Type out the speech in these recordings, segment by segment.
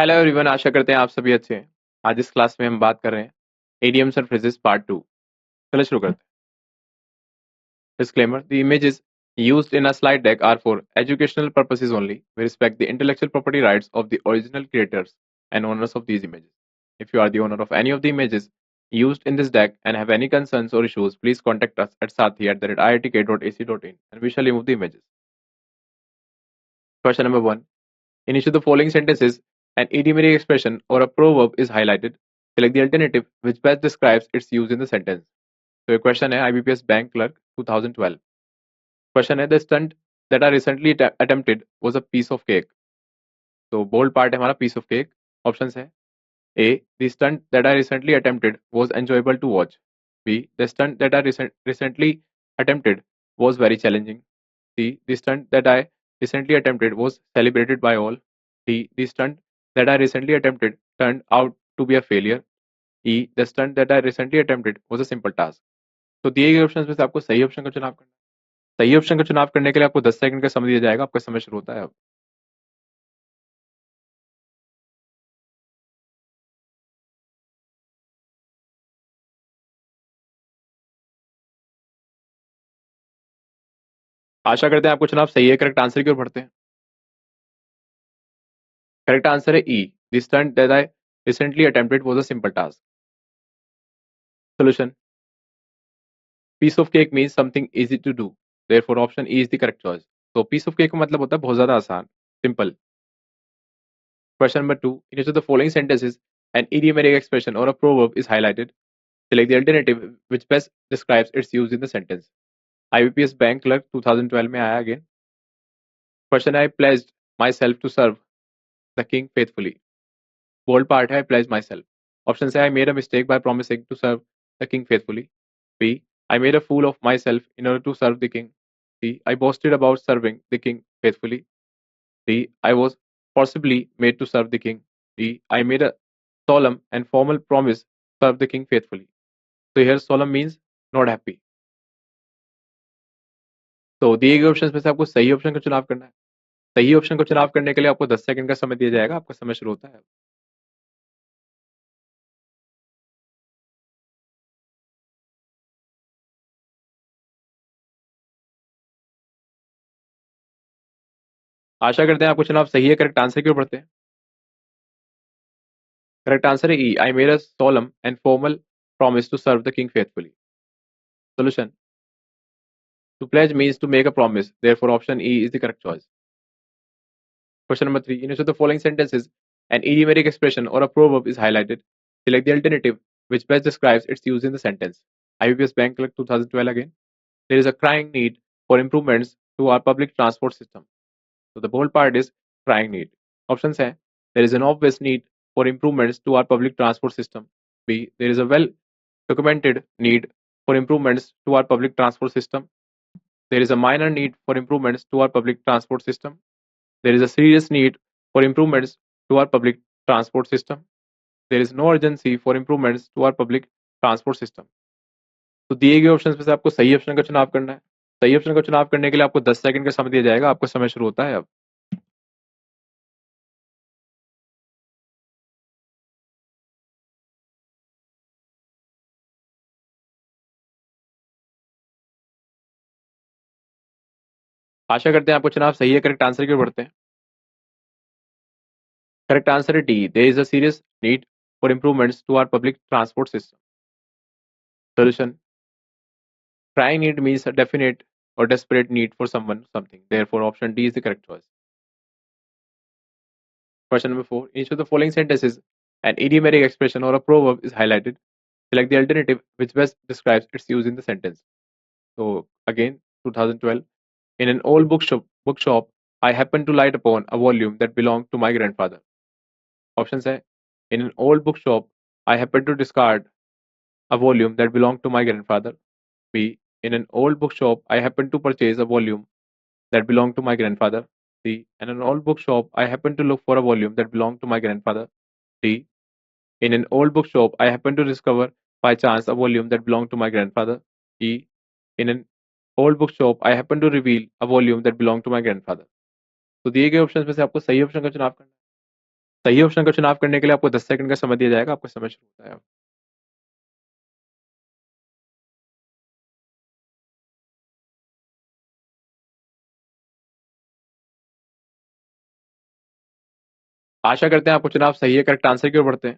Hello everyone, आशा करते हैं आप सभी अच्छे हैं। आज इस क्लास में हम बात कर रहे हैं इडियम्स एंड फ्रेजेस पार्ट 2। चलो शुरू करते हैं। Disclaimer: the images used in a slide deck are for educational purposes only. We respect the intellectual property rights of the original creators and owners of these images. If you are the owner of any of the images used in this deck and have any concerns or issues, please contact us at sathi@iitk.ac.in and we shall remove the images. Question number 1. In each of the following sentences, an idiomatic expression or a proverb is highlighted. Select the alternative which best describes its use in the sentence. तो ये question है IBPS bank clerk 2012। Question है the stunt that are recently attempted was a piece of cake. तो bold part है हमारा piece of cake. Options है A the stunt that are recently attempted was enjoyable to watch. B the stunt that are recently attempted was very challenging. C the stunt that I recently attempted was celebrated by all. D. The stunt that I recently attempted turned out to be a failure. E. The stunt that I recently attempted was a simple task. तो दिए गए option में से आपको सही option का चुनाव करना है। सही ऑप्शन का चुनाव करने के लिए आपको 10 सेकंड का समय दिया जाएगा। आपका समय शुरू होता है अब। आशा करते हैं आपको चुनाव सही है। करेक्ट आंसर की ओर बढ़ते हैं। करेक्ट आंसर है E the stunt that I recently attempted was a simple task. Solution: piece of cake means something easy to do, therefore option E is the correct choice. तो piece of cake का मतलब होता है बहुत ज्यादा आसान, simple. Question number 2. In each of the following sentences, an idiomatic expression or a proverb is highlighted. Select the alternative which best describes its use in the sentence. IBPS bank clerk 2012 में आया again. Question है I pledged myself to serve the king faithfully. Bold part है I pledged myself. Option है I made a mistake by promising to serve the king faithfully. B. I made a fool of myself in order to serve the king. C. I boasted about serving the king faithfully. D. I was forcibly made to serve the king. D. I made a solemn and formal promise to serve the king faithfully. So here solemn means not happy. तो दिए गए option में से आपको सही option का चुनाव करना है। सही ऑप्शन का चुनाव करने के लिए आपको 10 सेकंड का समय दिया जाएगा। आपका समय शुरू होता है। आशा करते हैं आपको चुनाव सही है। करेक्ट आंसर की ओर बढ़ते हैं। करेक्ट आंसर है E I made a solemn and formal promise to serve the king faithfully. Solution: to pledge means to make a promise. Therefore, option E is the correct choice. Question number 3. In each of the following sentences, an idiomatic expression or a proverb is highlighted. Select the alternative which best describes its use in the sentence. IBPS Bank Clerk 2012 again. There is a crying need for improvements to our public transport system. So the bold part is crying need. Options है there is an obvious need for improvements to our public transport system. B. There is a well documented need for improvements to our public transport system. There is a minor need for improvements to our public transport system. There is a serious need for improvements to our public transport system. There is no urgency for improvements to our public transport system. तो दिए गए options में से आपको सही option का चुनाव करना है। सही ऑप्शन का चुनाव करने के लिए आपको 10 सेकंड का समय दिया जाएगा। आपका समय शुरू होता है अब। आशा करते हैं आपको चुनाव सही है। करेक्ट आंसर की ओर बढ़ते हैं। करेक्ट आंसर है D there is a serious need for improvements to our public transport system. Solution: trying need means a definite or desperate need for someone something. Therefore, option D is the correct choice. Question number 4. In each of the following sentences, an idiomatic expression or a proverb is highlighted. Select the alternative which best describes its use in the sentence. So again, 2012. In an old bookshop, I happened to light upon a volume that belonged to my grandfather. Options है in an old bookshop, I happened to discard a volume that belonged to my grandfather. B. In an old bookshop, I happened to purchase a volume that belonged to my grandfather. C. In an old bookshop, I happened to look for a volume that belonged to my grandfather. D. In an old bookshop, I happened to discover by chance a volume that belonged to my grandfather. E. In an old bookshop, I happened to reveal a volume that belonged to my grandfather. तो दिए गए option में से आपको सही option का चुनाव करना है। सही ऑप्शन का चुनाव करने के लिए आपको 10 सेकंड का समय दिया जाएगा। आपका समय शुरू होता है अब। आशा करते हैं आपको चुनाव सही है। करेक्ट आंसर की ओर बढ़ते हैं।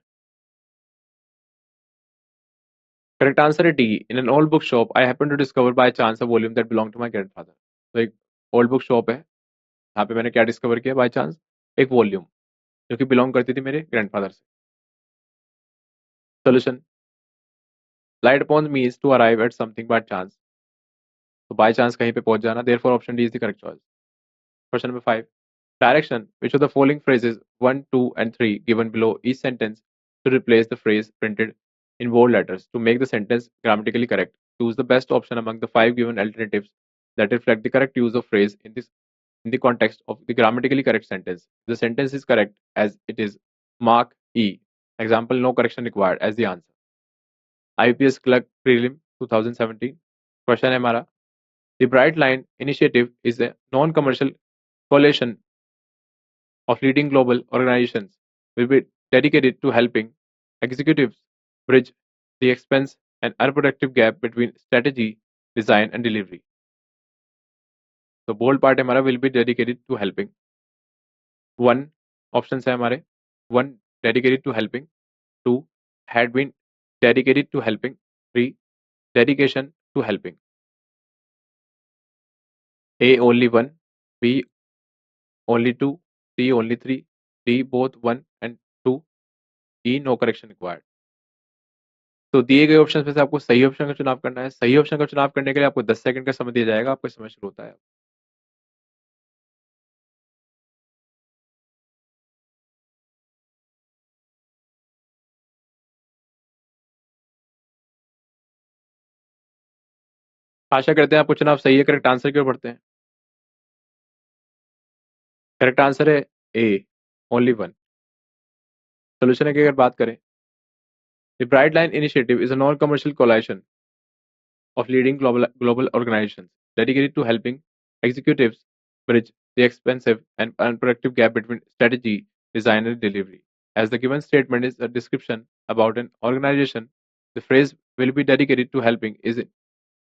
करेक्ट आंसर है D. In an old book shop I happen to discover by chance a volume that belong to my grandfather. तो एक ओल्ड बुक शॉप है, यहाँ पे मैंने क्या डिस्कवर किया बाय चांस, एक वॉल्यूम जो कि बिलोंग करती थी मेरे ग्रैंडफादर से। Solution, light upon means to arrive at something by chance. तो बाय चांस कहीं पे पहुंच जाना, therefore option D is the correct choice. Question number 5, direction which of the following phrases 1, 2 and 3 given below each sentence to replace the phrase printed in bold letters to make the sentence grammatically correct. Choose the best option among the five given alternatives that reflect the correct use of phrase in the context of the grammatically correct sentence. The sentence is correct as it is. Mark E. Example, no correction required as the answer. IPS Clerk Prelim 2017. Question है हमारा, The Bright Line Initiative is a non-commercial coalition of leading global organizations will be dedicated to helping executives bridge the expense and unproductive gap between strategy, design and delivery. तो bold part हमारा will be dedicated to helping. One option है हमारे, one dedicated to helping, two had been dedicated to helping, three dedication to helping. A only one, B only two, C only three, D both one and two, E no correction required. तो दिए गए option में से आपको सही option का चुनाव करना है। सही ऑप्शन का चुनाव करने के लिए आपको 10 सेकंड का समय दिया जाएगा। आपका समय शुरू होता है। आशा करते हैं आपको चुनाव सही है। करेक्ट आंसर की ओर बढ़ते हैं। करेक्ट आंसर है ए ओनली वन। सोल्यूशन की अगर बात करें, the bright line initiative is a non commercial coalition of leading global organizations dedicated to helping executives bridge the expensive and unproductive gap between strategy, design, and delivery. As the given statement is a description about an organization, the phrase will be dedicated to helping is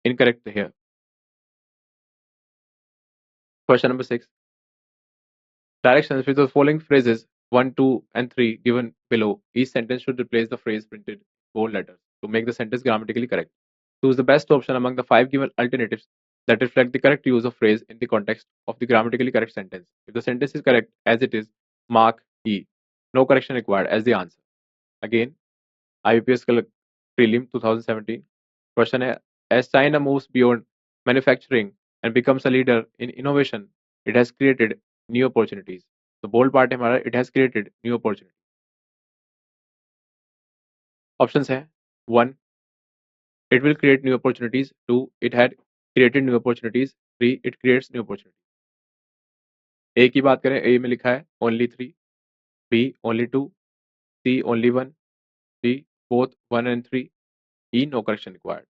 incorrect here. Question number 6. Directions with the following phrases 1, 2, and 3 given below. Each sentence should replace the phrase printed in bold letters to make the sentence grammatically correct. Choose the best option among the five given alternatives that reflect the correct use of phrase in the context of the grammatically correct sentence. If the sentence is correct as it is, mark E. No correction required as the answer. Again, IBPS Prelim 2017. Question है, as China moves beyond manufacturing and becomes a leader in innovation, it has created new opportunities. The bold part है हमारा, it has created new opportunities. Options है, 1, it will create new opportunities, 2, it had created new opportunities, 3, it creates new opportunities. ए की बात करें, ए में लिखा है only 3, B only 2, C only 1, D both 1 and 3, E no correction required.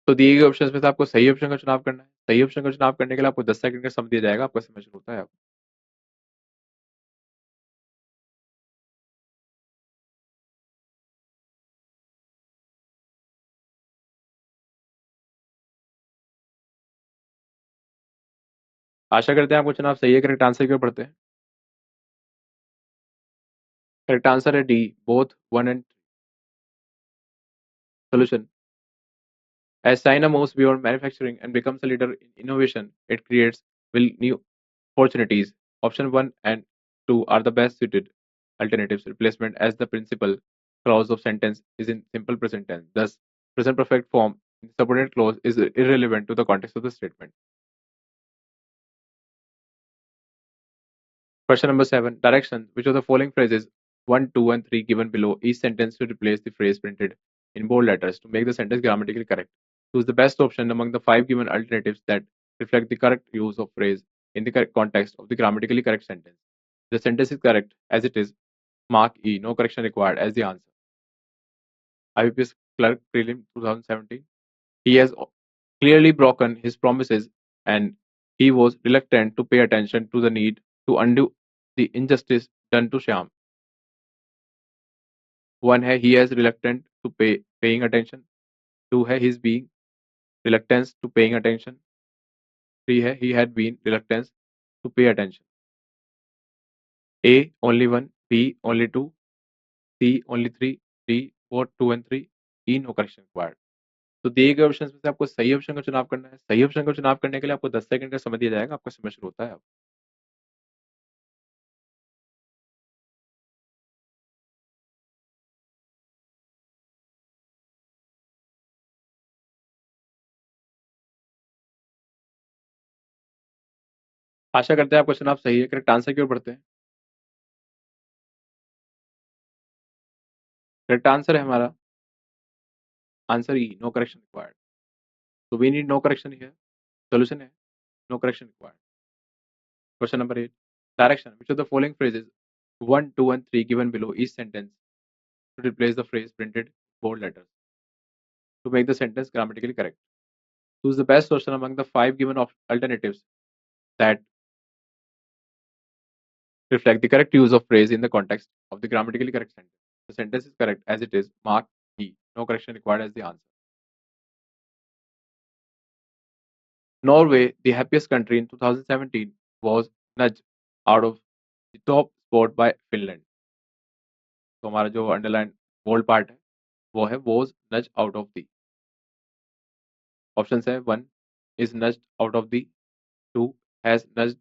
तो दिए गए ऑप्शन में से आपको सही ऑप्शन का चुनाव करना है। सही ऑप्शन का चुनाव करने के लिए आपको 10 सेकंड का समय दिया जाएगा। आपका समय शुरू होता है अब। आशा करते हैं आपको चुनाव सही है। करेक्ट आंसर की ओर बढ़ते हैं। करेक्ट आंसर है D both 1 and 3। Solution, as China moves beyond manufacturing and becomes a leader in innovation, it creates will new opportunities. Option 1 and 2 are the best suited alternatives. Replacement as the principal clause of sentence is in simple present tense. Thus, present perfect form in the subordinate clause is irrelevant to the context of the statement. Question number 7. Direction. Which of the following phrases 1, 2, and 3 given below each sentence to replace the phrase printed in bold letters to make the sentence grammatically correct? Choose the best option among the five given alternatives that reflect the correct use of phrase in the correct context of the grammatically correct sentence. The sentence is correct as it is. Mark E. No correction required as the answer. IBPS Clerk Prelim 2017. He has clearly broken his promises and he was reluctant to pay attention to the need to undo the injustice done to Shyam. One है he has reluctant to paying attention. Two है he's being reluctance to paying attention. Three है he had been reluctance to pay attention. A only one, B only two, C only three, D both two and three, E no correction required. तो दिए गए option में से आपको सही option का चुनाव करना है। सही ऑप्शन का चुनाव करने के लिए आपको 10 सेकंड का समय दिया जाएगा। आपका समय शुरू होता है अब। आशा करते हैं आपका चुनाव सही है। करेक्ट आंसर की ओर बढ़ते हैं। करेक्ट आंसर है हमारा answer E no correction required. तो we need no correction here. Solution है no correction required. Question number 8 direction which of the following phrases 1 2 and 3 given below each sentence to replace the phrase printed bold letters to make the sentence grammatically correct. Choose the best solution among the 5 given alternatives that reflect the correct use of phrase in the context of the grammatically correct sentence. The sentence is correct as it is. Mark E. No correction required as the answer. Norway, the happiest country in 2017, was nudged out of the top spot by Finland. तो हमारा जो underline bold part है वो है was nudged out of the. Option है 1 is nudged out of the, 2 has nudged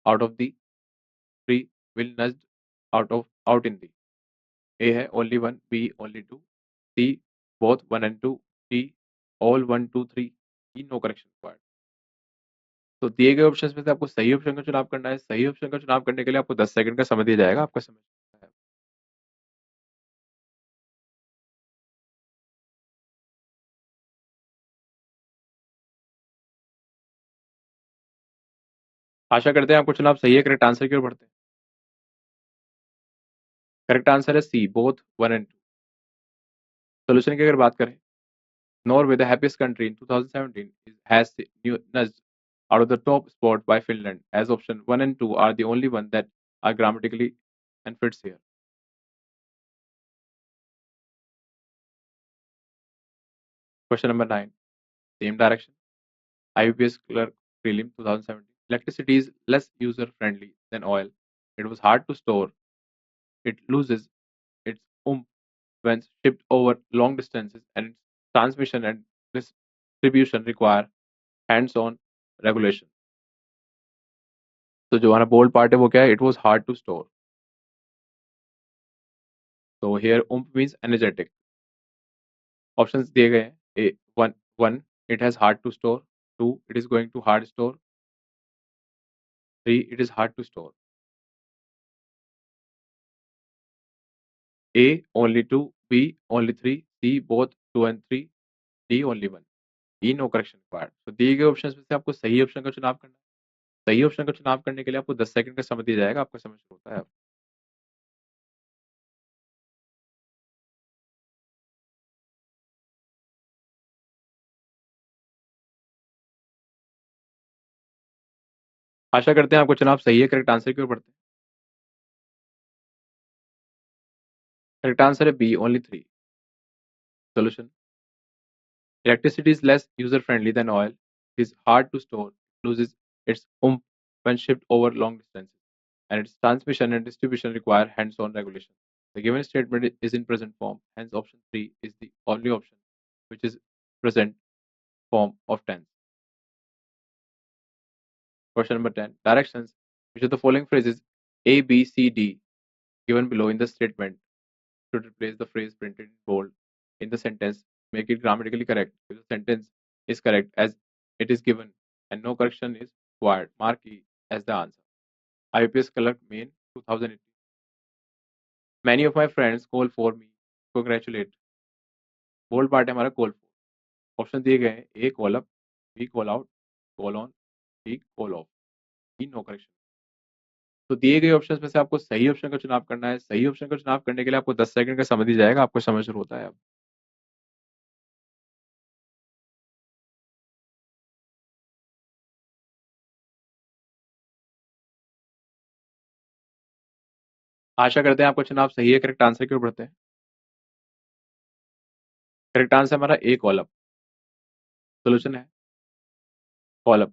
out of the, 3 will nudged out in the. A है only one, B only two, C both 1 and 2, D all 1 2 3, E no correction required. तो दिए गए options में से आपको सही option का चुनाव करना है। सही ऑप्शन का चुनाव करने के लिए आपको 10 सेकंड का समय दिया जाएगा। आपका समय है। आशा करते हैं आपको चुनाव सही है। करेक्ट आंसर की ओर बढ़ते हैं। करेक्ट आंसर है सी बोथ 1 and 2। सोल्यूशन की अगर बात करें Norway, the happiest country in 2017, has nudged out of the top spot by Finland, as option 1 and 2 are the only ones that are grammatically and fits here. Question number 9. Same direction. IUPS clerk prelim 2017. Electricity is less user friendly than oil. It was hard to store. It loses its oomph when shipped over long distances, and its transmission and distribution require hands-on regulation. तो जो हमारा bold part है वो क्या है? It was hard to store. So here oomph means energetic. Options दिए गए हैं A one it has hard to store, 2 it is going to hard store, 3 it is hard to store. A only 2, B only 3, C both 2 and 3, D only 1. E no correction required. तो दिए गए options में से आपको सही option का चुनाव करना है। सही ऑप्शन का चुनाव करने के लिए आपको 10 सेकंड का समय दिया जाएगा। आपका समय शुरू होता है अब। आशा करते हैं आपको चुनाव सही है। करेक्ट आंसर की ओर बढ़ते हैं। करेक्ट आंसर है B only 3। Solution electricity is less user friendly than oil. It is hard to store, loses its oomph when shipped over long distances, and its transmission and distribution require hands-on regulation. The given statement is in present form, hence option 3 is the only option which is present form of tense. Question number 10. Directions. Which of the following phrases A, B, C, D given below in the statement should replace the phrase printed in bold in the sentence, make it grammatically correct if the sentence is correct as it is given and no correction is required. Mark E as the answer. IUPS Clerk Main 2018. Many of my friends call for me. Congratulate. Bold part है हमारा call for. Option दिए गए हैं A call up, B call out, call on, D call off, E no correction. तो दिए गए option में से आपको सही ऑप्शन का चुनाव करना है। सही ऑप्शन का चुनाव करने के लिए आपको 10 सेकंड का समय दिया जाएगा। आपका समय शुरू होता है अब। आशा करते हैं आपका चुनाव सही है। करेक्ट आंसर की ओर बढ़ते हैं। करेक्ट आंसर हमारा ए कॉलम। सोल्यूशन है कॉलम।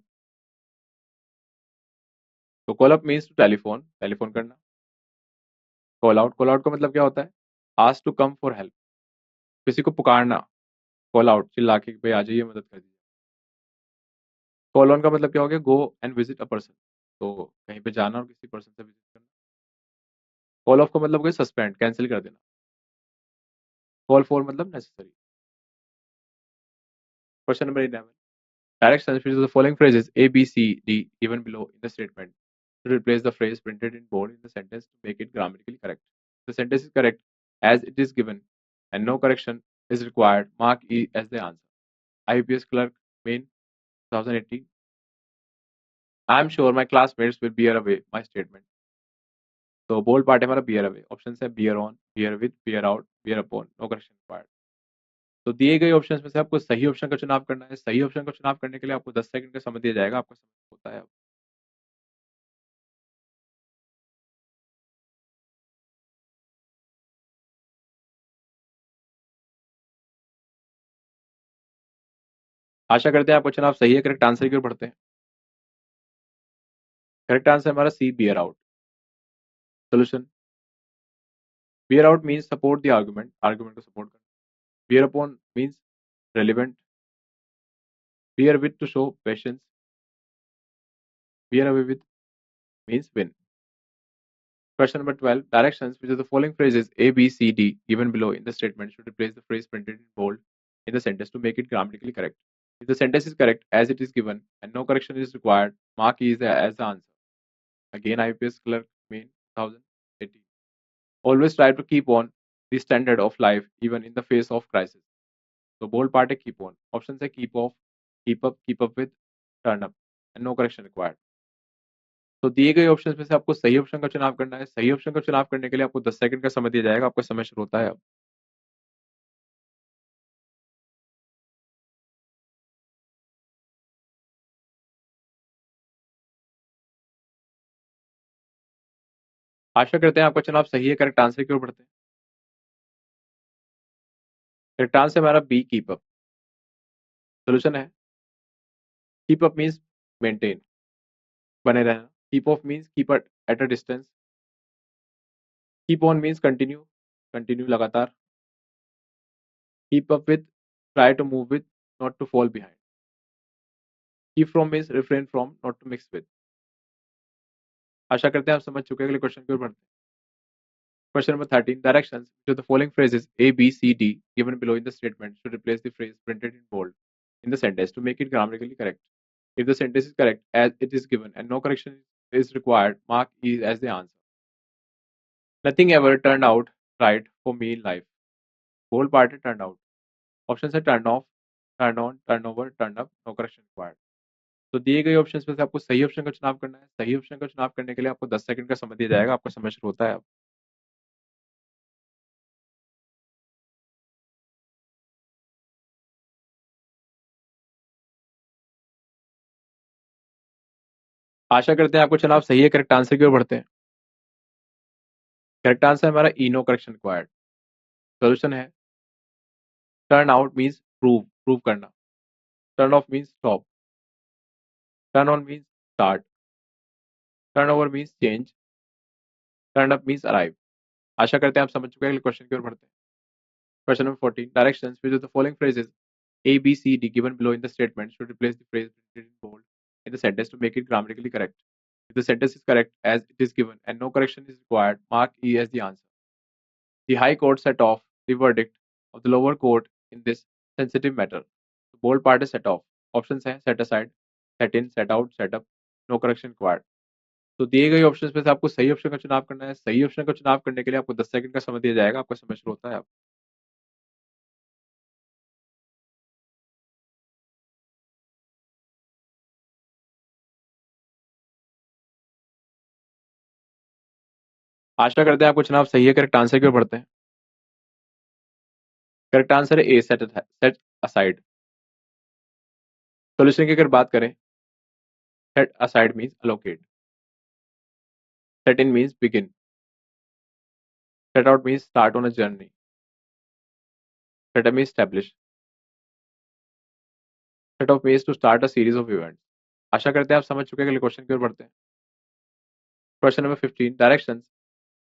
तो call up means to telephone, telephone करना। कॉल आउट का मतलब क्या होता है? Ask to come for help, किसी को पुकारना। कॉल आउट, चिल्ला के भाई आ जाइए, मदद कर दीजिए। कॉल ऑन का मतलब क्या हो गया? Go and visit a person, तो कहीं पे जाना और किसी पर्सन से विजिट करना। कॉल ऑफ का मतलब हो गया सस्पेंड, कैंसिल कर देना। कॉल फॉर मतलब necessary. Question number 11, directions which the following phrases A, B, C, D given below in the statement to replace the phrase printed in bold in the sentence to make it grammatically correct. The sentence is correct as it is given and no correction is required. Mark E as the answer. IPS clerk, Main, 2018. I am sure my classmates will bear away my statement. तो bold part है हमारा bear away. Option है bear on, bear with, bear out, bear upon, no correction required. तो दिए गए options में से आपको सही ऑप्शन का चुनाव करना है। सही ऑप्शन का चुनाव करने के लिए आपको 10 सेकंड का समय दिया जाएगा। आपका समय होता है अब। आशा करते हैं आपका चुनाव सही है। करेक्ट आंसर की ओर बढ़ते हैं। करेक्ट आंसर हमारा C, bear out. Solution, bear out means support the argument, argument को सपोर्ट करना। Bear upon means relevant. Bear with to show patience. Bear away with means win. Question number 12. Directions which of the following phrases A, B, C, D given below in the statement should replace the phrase printed in bold in the sentence to make it grammatically correct. If the sentence is correct as it is given and no correction is required, mark E as the answer. Again, IPS clerk, Main, 2018. Always try to keep on the standard of life even in the face of crisis. So bold part है keep on. Options है keep off, keep up with, turn up, and no correction required. तो दिए गए option में से आपको सही option का चुनाव करना है। सही ऑप्शन का चुनाव करने के लिए आपको 10 सेकंड का समय दिया जाएगा। आपका समय शुरू होता है अब। आशा करते हैं आपका चुनाव सही है। करेक्ट आंसर की ओर बढ़ते हैं। करेक्ट आंसर हमारा बी, कीप अप। सोल्यूशन है कीप अप मीन्स मेंटेन, बने रहना। Keep off means keep at a distance. Keep on means continue, continue लगातार। Keep up with, try to move with, not to fall behind. Keep from means refrain from, not to mix with. आशा करते हैं आप समझ चुके हैं। अगले question की ओर बढ़ते हैं। Question number 13. Directions to the following phrases A, B, C, D given below in the statement should replace the phrase printed in bold in the sentence to make it grammatically correct. If the sentence is correct as it is given and no correction is required, mark E as the answer. Nothing ever turned out right for me in life. Bold part है turned out. Options है turn off, turn on, turn over, turn up, no correction required. तो दिए गए options में से आपको सही option का चुनाव करना है। सही ऑप्शन का चुनाव करने के लिए आपको 10 सेकंड का समय दिया जाएगा। आपका समय शुरू होता है अब। आशा करते हैं आपको चुनाव सही है। करेक्ट आंसर की ओर बढ़ते हैं। करेक्ट आंसर हमारा E, no correction required. Solution है turn out means prove, prove करना। Turn off means stop. Turn on means start. Turn over means change. Turn up means arrive. आशा करते हैं आप समझ चुके हैं। अगले क्वेश्चन की ओर बढ़ते हैं। Question number 14. Directions which the following phrases A, B, C, D given below in the statement should replace the phrase printed in bold in the sentence to make it grammatically correct. If the sentence is correct as it is given and no correction is required, mark E as the answer. The High Court set off the verdict of the lower court in this sensitive matter. The bold part is set off. Options हैं set aside, set in, set out, set up, no correction required. तो दिए गए options में से आपको सही option का चुनाव करना है। सही ऑप्शन का चुनाव करने के लिए आपको 10 सेकंड का समय दिया जाएगा। आपका समय शुरू होता है अब। आशा करते हैं आपको चुनाव सही है। करेक्ट आंसर की ओर बढ़ते हैं। करेक्ट आंसर है ए, सेट असाइड। सोल्यूशन की अगर बात करें, set aside means allocate. Set in means begin. Set out means start on a journey. Set up means establish. Set off means to start a series of events. आशा करते हैं आप समझ चुके हैं। अगले क्वेश्चन की ओर बढ़ते हैं। Question number 15. Directions.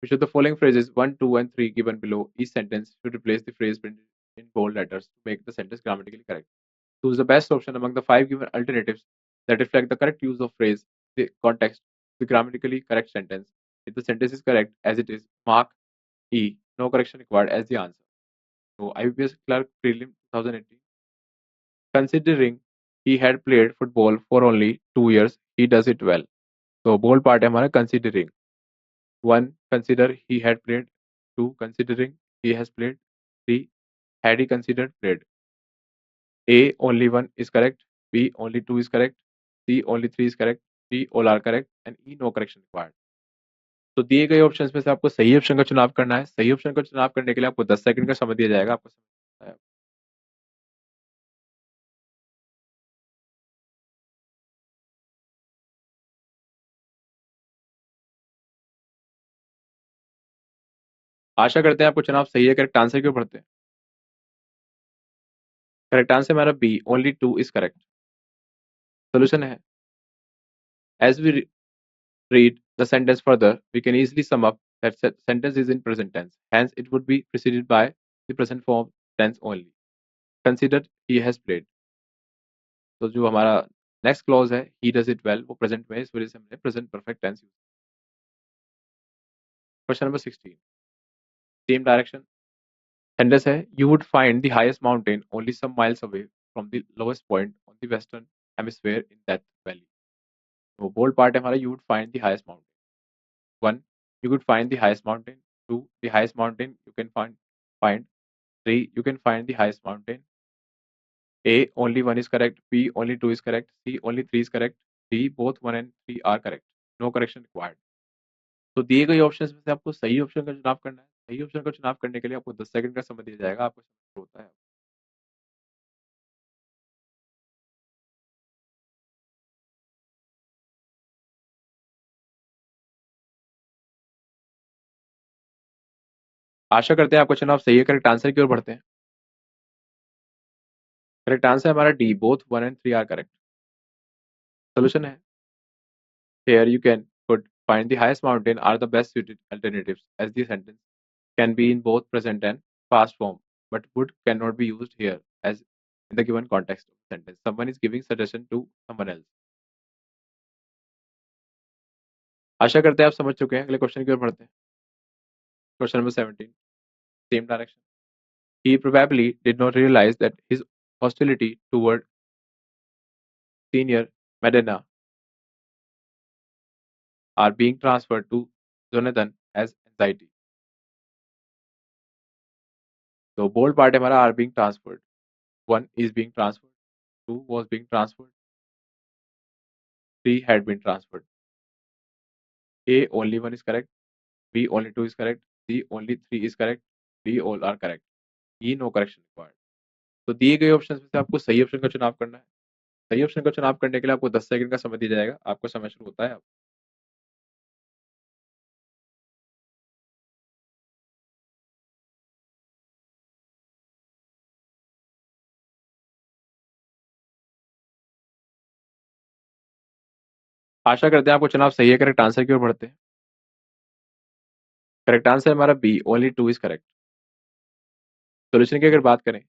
Which of the following phrases 1, 2, and 3 given below each sentence should replace the phrase printed in bold letters to make the sentence grammatically correct? Choose the best option among the 5 given alternatives that reflect the correct use of phrase, the context, the grammatically correct sentence. If the sentence is correct as it is, mark E. No correction required as the answer. So IBPS Clerk Prelim 2018. Considering he had played football for only 2 years, he does it well. तो bold part है हमारा considering. 1. Consider he had played. 2. Considering he has played. 3. Had he considered played. A. Only 1 is correct. B. Only 2 is correct. C. Only 3 is correct. D. All are correct. And E. No correction required. तो दिए गए options में से आपको सही option का चुनाव करना है. सही ऑप्शन का चुनाव करने के लिए आपको 10 सेकंड का समय दिया जाएगा. आपको समय है. आशा करते हैं आपको चुनाव सही है. करेक्ट आंसर क्यों पढ़ते हैं. करेक्ट आंसर हमारा B. Only 2 is correct. Solution है. As we read the sentence further, we can easily sum up that sentence is in present tense. Hence, it would be preceded by the present form tense only. Consider he has played. तो जो हमारा next clause है he does it well वो present में है, इस वजह से हमने present perfect tense use. Question number 16. Same direction. Sentence है you would find the highest mountain only some miles away from the lowest point on the western hemisphere in that valley. तो bold part है हमारा you would find the highest mountain. 1. You could find the highest mountain. 2. The highest mountain you can find. 3. You can find the highest mountain. A. Only 1 is correct. B. Only 2 is correct. C. Only 3 is correct. D. Both 1 and 3 are correct. No correction required. तो दिए गए options में से आपको सही option का चुनाव करना है. सही ऑप्शन का चुनाव करने के लिए आपको 10 सेकंड का समय दिया जाएगा. आपको समय होता है. आशा करते हैं आपका चुनाव सही है. करेक्ट आंसर की ओर बढ़ते हैं. करेक्ट आंसर हमारा D. Both 1 and 3 are correct. Solution है. Here you can could find the highest mountain are the best suited alternatives as the sentence can be in both present and past form, but would cannot be used here as in the given context of the sentence. Someone is giving suggestion to someone else. आशा करते हैं आप समझ चुके हैं. अगले question की ओर बढ़ते हैं. Question number 17. Same direction. He probably did not realize that his hostility toward senior Medina are being transferred to Jonathan as anxiety. So bold part है हमारा are being transferred. 1 is being transferred. 2 was being transferred. 3 had been transferred. A. Only 1 is correct. B. Only 2 is correct. C. Only 3 is correct. D. All are correct. E. No correction required. तो दिए गए option में से आपको सही option का चुनाव करना है. सही ऑप्शन का चुनाव करने के लिए आपको 10 सेकंड का समय दिया जाएगा. आपको समय शुरू होता है अब. आशा करते हैं आपको चुनाव सही है. करेक्ट आंसर की ओर बढ़ते हैं. करेक्ट आंसर हमारा B. Only 2 is correct. Solution की अगर बात करें,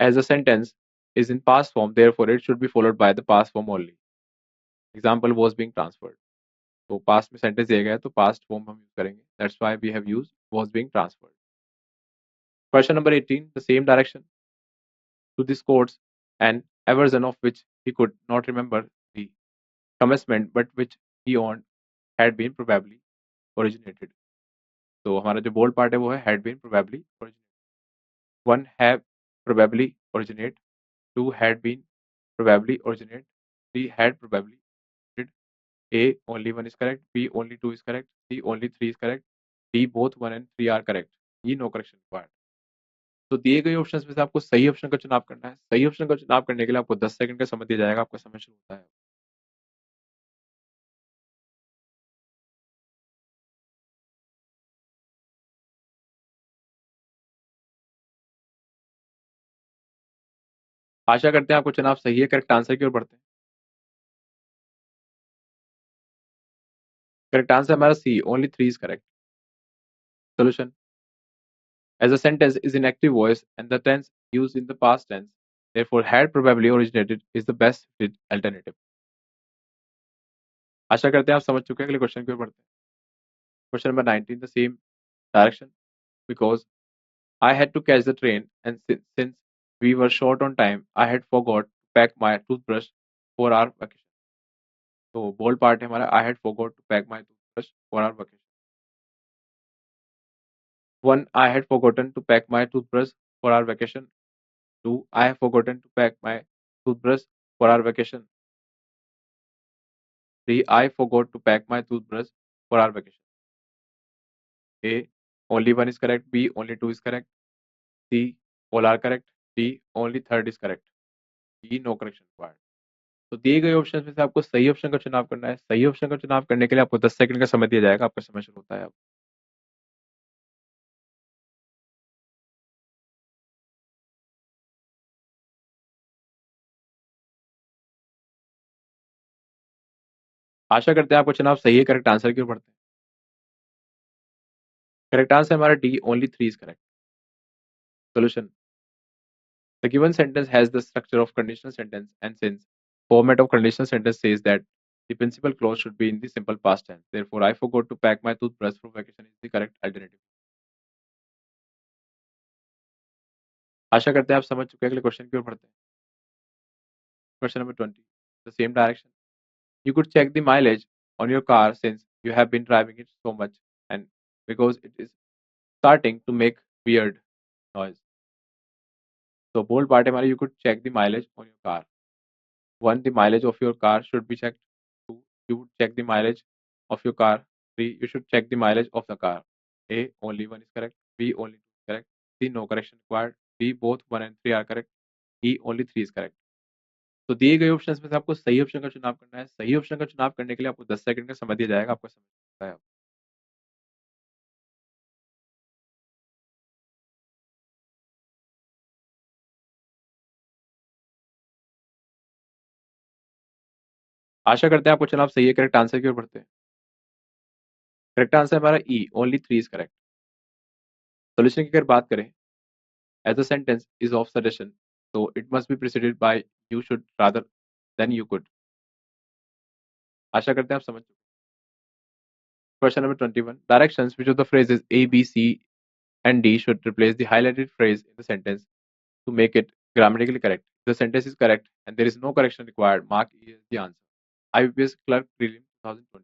as a sentence is in past form, therefore it should be followed by the past form only. Example was being transferred. तो पास्ट में सेंटेंस दिया गया है तो पास्ट फॉर्म हम यूज करेंगे. That's why we have used was being transferred. Question number 18. The same direction to this course and a version of which he could not remember the commencement but which he owned had been probably originated. तो हमारा जो bold part है वो है had been probably originated. 1 have probably originate. 2 had been probably originate. 3 had probably originated. A. Only 1 is correct. B. Only 2 is correct. C. Only 3 is correct. D. Both 1 and 3 are correct. E. No correction required. तो दिए गए options में से आपको सही option का चुनाव करना है. सही ऑप्शन का चुनाव करने के लिए आपको 10 सेकंड का समय दिया जाएगा. आपका समय शुरू होता है. आशा करते हैं आपको चुनाव सही है, करेक्ट आंसर की ओर बढ़ते हैं। करेक्ट आंसर हमारा C, only 3 is correct. Solution: as a sentence is in active voice and the tense used in the past tense, therefore had probably originated is the best fit alternative. आशा करते हैं आप समझ चुके हैं। अगले question की ओर बढ़ते हैं। Question number 19, the same direction. Because I had to catch the train and since we were short on time, I had forgot to pack my toothbrush for our vacation. तो बोल्ड पार्ट है हमारा, I had forgot to pack my toothbrush for our vacation. 1. I had forgotten to pack my toothbrush for our vacation. 2. I have forgotten to pack my toothbrush for our vacation. 3. I forgot to pack my toothbrush for our vacation. A. Only one is correct. B. Only two is correct. C. All are correct. D. Only third is correct. E. No correction required. तो दिए गए option में से आपको सही option का चुनाव करना है। सही ऑप्शन का चुनाव करने के लिए आपको 10 सेकंड का समय दिया जाएगा। आपका समय शुरू होता है अब। आशा करते हैं आपका चुनाव सही है, करेक्ट आंसर की ओर बढ़ते हैं। करेक्ट आंसर हमारा D, only 3 is correct. Solution: The given sentence has the structure of conditional sentence, and since format of conditional sentence says that the principal clause should be in the simple past tense, therefore I forgot to pack my toothbrush for vacation is the correct alternative. आशा करते हैं आप समझ चुके हैं। अगले question की ओर बढ़ते हैं। Question number 20, the same direction. You could check the mileage on your car since you have been driving it so much, and because it is starting to make weird noise. So bold part है हमारा, you could check the mileage on your car. 1. The mileage of your car should be checked. 2. You would check the mileage of your car. 3. You should check the mileage of the car. A. Only one is correct. B. Only two is correct. C. No correction required. D. Both 1 and 3 are correct. E. Only 3 is correct. तो दिए गए option में से आपको सही option का चुनाव करना है। सही ऑप्शन का चुनाव करने के लिए आपको 10 सेकंड का समय दिया जाएगा। आपका समय होता है अब। आशा करते हैं आपको चुनाव सही है, करेक्ट आंसर की ओर बढ़ते हैं। करेक्ट आंसर हमारा ई, ओनली 3 इज करेक्ट। सोल्यूशन की अगर बात करें, as a sentence is of suggestion, so it must be preceded by you should rather than you could. आशा करते हैं आप समझ चुके हैं। Question number 21. Directions which of the phrases A, B, C, and D should replace the highlighted phrase in the sentence to make it grammatically correct. The sentence is correct and there is no correction required. Mark E as the answer. IBPS Clerk Prelim 2020.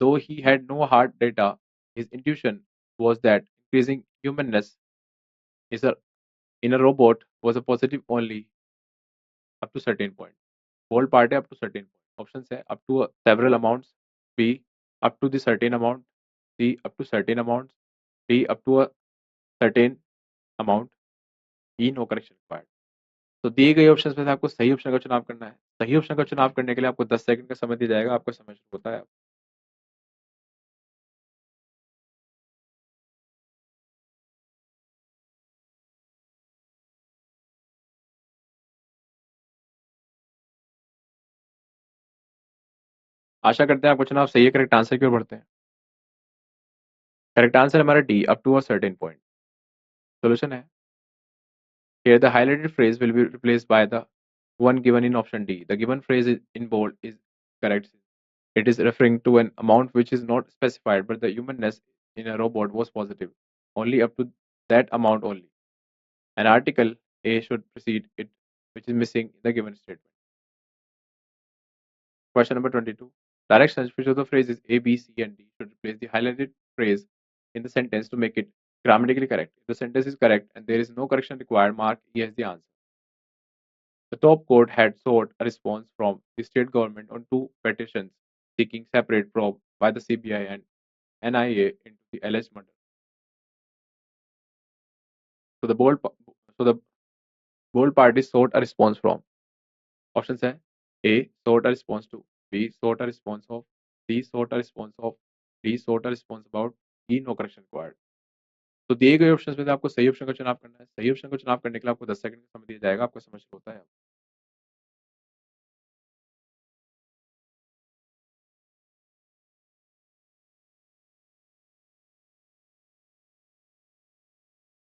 Though he had no hard data, his intuition was that increasing humanness is a, in a robot was a positive only up to certain point. Bold part है up to certain point. Options है up to several amounts. B. Up to the certain amount. C. Up to certain amounts. D. Up to a certain amount. E. No correction required. तो दिए गए option में से आपको सही option का चुनाव करना है। सही ऑप्शन का चुनाव करने के लिए आपको 10 सेकंड का समय दिया जाएगा। आपका समय शुरू होता है अब। आशा करते हैं आपका चुनाव सही है, करेक्ट आंसर की ओर बढ़ते हैं। करेक्ट आंसर हमारा D, up to a certain point. Solution है, here the highlighted phrase will be replaced by the one given in option D. The given phrase in bold is correct. It is referring to an amount which is not specified, but the humanness in a robot was positive, only up to that amount only. An article A should precede it, which is missing in the given statement. Question number 22. Directions which of the phrases A, B, C, and D should replace the highlighted phrase in the sentence to make it grammatically correct. If the sentence is correct and there is no correction required, mark E as the answer. The top court had sought a response from the state government on two petitions seeking separate probe by the CBI and NIA into the alleged murder. So the bold party sought a response from options है A sought a response to, B sought a response of, C sought a response of, D sought a response about, E no correction required. तो दिए गए option में से आपको सही option का चुनाव करना है। सही ऑप्शन का चुनाव करने के लिए आपको 10 सेकंड का समय दिया जाएगा। आपका समय शुरू होता है अब।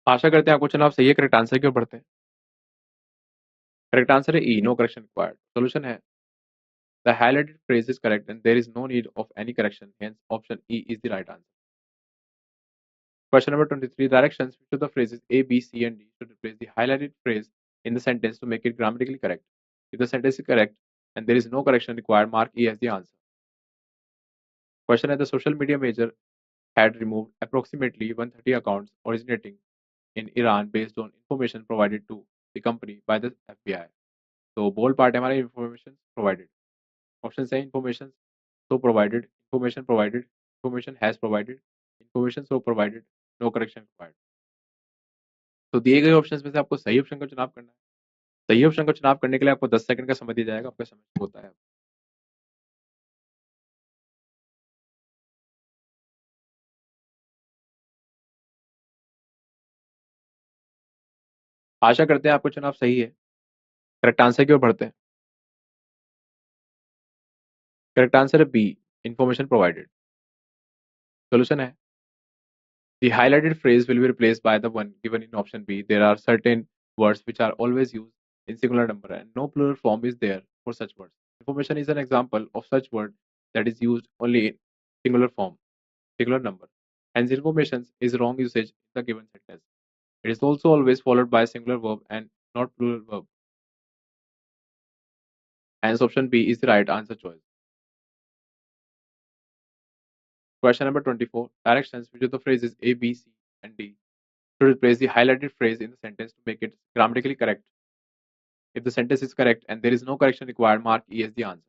आशा करते हैं आपको चुनाव सही है। करेक्ट आंसर की ओर बढ़ते हैं। करेक्ट आंसर है ई, नो करेक्शन रिक्वायर्ड। सॉल्यूशन है the highlighted phrase is correct and there is no need of any correction. Hence, option E is the right answer. Question number 23. Directions to the phrases A, B, C, and D should replace the highlighted phrase in the sentence to make it grammatically correct. If the sentence is correct and there is no correction required, mark E as the answer. Question है the social media major had removed approximately 130 accounts originating in Iran based on information provided to the company by the FBI. तो bold part है हमारा information provided. Option है information so provided, information has provided, information so provided, no correction required. तो दिए गए options में से आपको सही ऑप्शन का चुनाव करना है। सही ऑप्शन का चुनाव करने के लिए आपको 10 सेकंड का समय दिया जाएगा। आपका समय शुरू होता है। आशा करते हैं आपका चुनाव सही है। करेक्ट आंसर की ओर बढ़ते हैं। करेक्ट आंसर है बी, इंफॉर्मेशन प्रोवाइडेड। सॉल्यूशन है the highlighted phrase will be replaced by the one given in option B. There are certain words which are always used in singular number and no plural form is there for such words. Information is an example of such word that is used only in singular form, singular number. Hence, information is wrong usage in the given sentence. It is also always followed by a singular verb and not plural verb. Hence, option B is the right answer choice. Question number 24. Directions which of the phrases A, B, C, and D should replace the highlighted phrase in the sentence to make it grammatically correct. If the sentence is correct and there is no correction required, mark E as the answer.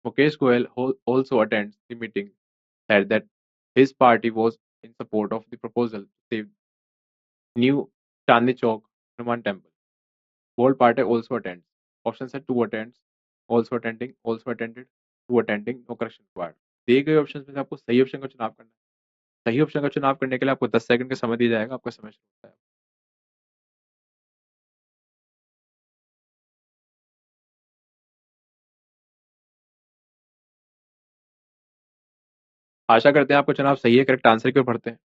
Mukesh Goel also attends the meeting, said that his party was in support of the proposal to save new Chandni Chowk Hanuman Temple. Bold party also attends. Options are two attends, also attending, also attended, two attending, no correction required. दिए गए option में से आपको सही option का चुनाव करना है। सही ऑप्शन का चुनाव करने के लिए आपको 10 सेकंड का समय दिया जाएगा। आपका समय शुरू होता है। आशा करते हैं आपका चुनाव सही है। करेक्ट आंसर की ओर बढ़ते हैं।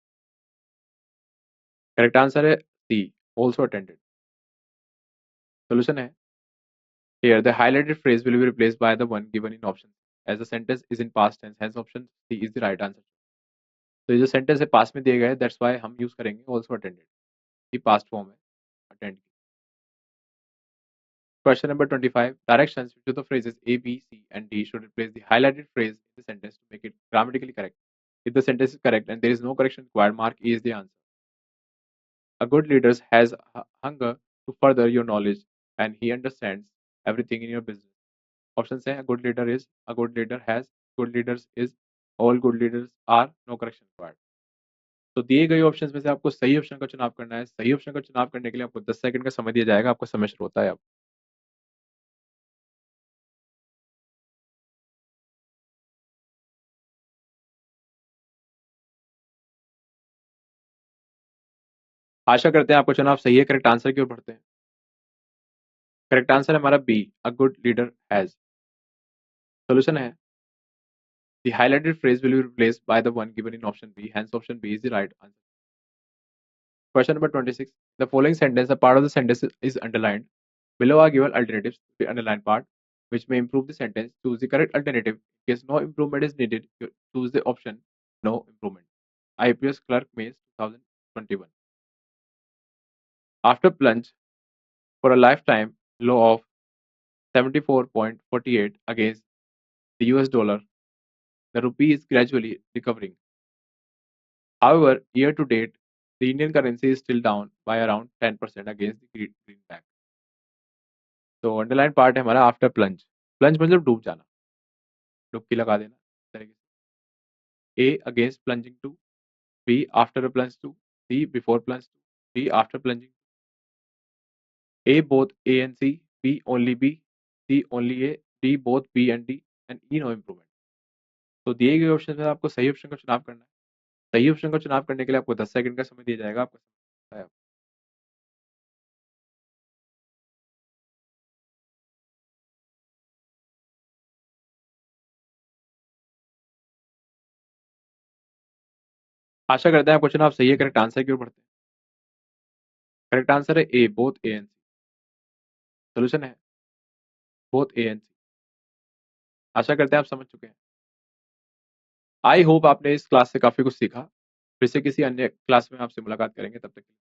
करेक्ट आंसर है सी, ऑल्सो अटेंडेड। सोल्यूशन है here the highlighted phrase will be replaced by the one given in option as the sentence is in past tense, hence option C is the right answer. तो ये जो sentence है past में दिए गए, that's why हम use करेंगे also attended. ये पास्ट फॉर्म है अटेंड की। Question number 25. Directions to the phrases A, B, C, and D should replace the highlighted phrase in the sentence to make it grammatically correct. If the sentence is correct and there is no correction required, mark E is the answer. A good leader has hunger to further your knowledge and he understands everything in your business. Options है a good leader has, good leaders is, all good leaders are, no correction required. तो दिए गए options में से आपको सही option का चुनाव करना है। सही ऑप्शन का चुनाव करने के लिए आपको 10 सेकंड का समय दिया जाएगा। आपका समय शुरू होता है अब। आशा करते हैं आपका चुनाव सही है। करेक्ट आंसर की ओर बढ़ते हैं। करेक्ट आंसर है हमारा B, a good leader has. Solution है the highlighted phrase will be replaced by the one given in option B, hence option B is the right answer. Question number 26. The following sentence, a part of the sentence is underlined. Below are given alternatives to the underlined part, which may improve the sentence. Choose the correct alternative. In case no improvement is needed, choose the option no improvement. IPS Clerk May 2021. After plunge for a lifetime low of 74.48 against the US dollar, the rupee is gradually recovering. However, year to date, the Indian currency is still down by around 10% against the greenback. तो underline part है हमारा after plunge. Plunge मतलब डूब जाना, डुबकी लगा देना इस तरीके से। A against plunging to, B after a plunge to, C before plunge to, D after plunging. A both A and C, B only B, C only A, D both B and D, and E no improvement. तो दिए गए option में आपको सही option का चुनाव करना है। सही ऑप्शन का चुनाव करने के लिए आपको 10 सेकंड का समय दिया जाएगा। आपको समय है। आशा करते हैं क्वेश्चन आप सही है, करेक्ट आंसर की ओर बढ़ते हैं। करेक्ट आंसर है A, both A and C. Solution है बोथ ए एंड सी। आशा करते हैं आप समझ चुके हैं। आई होप आपने इस क्लास से काफी कुछ सीखा। फिर से किसी अन्य क्लास में आपसे मुलाकात करेंगे, तब तक के लिए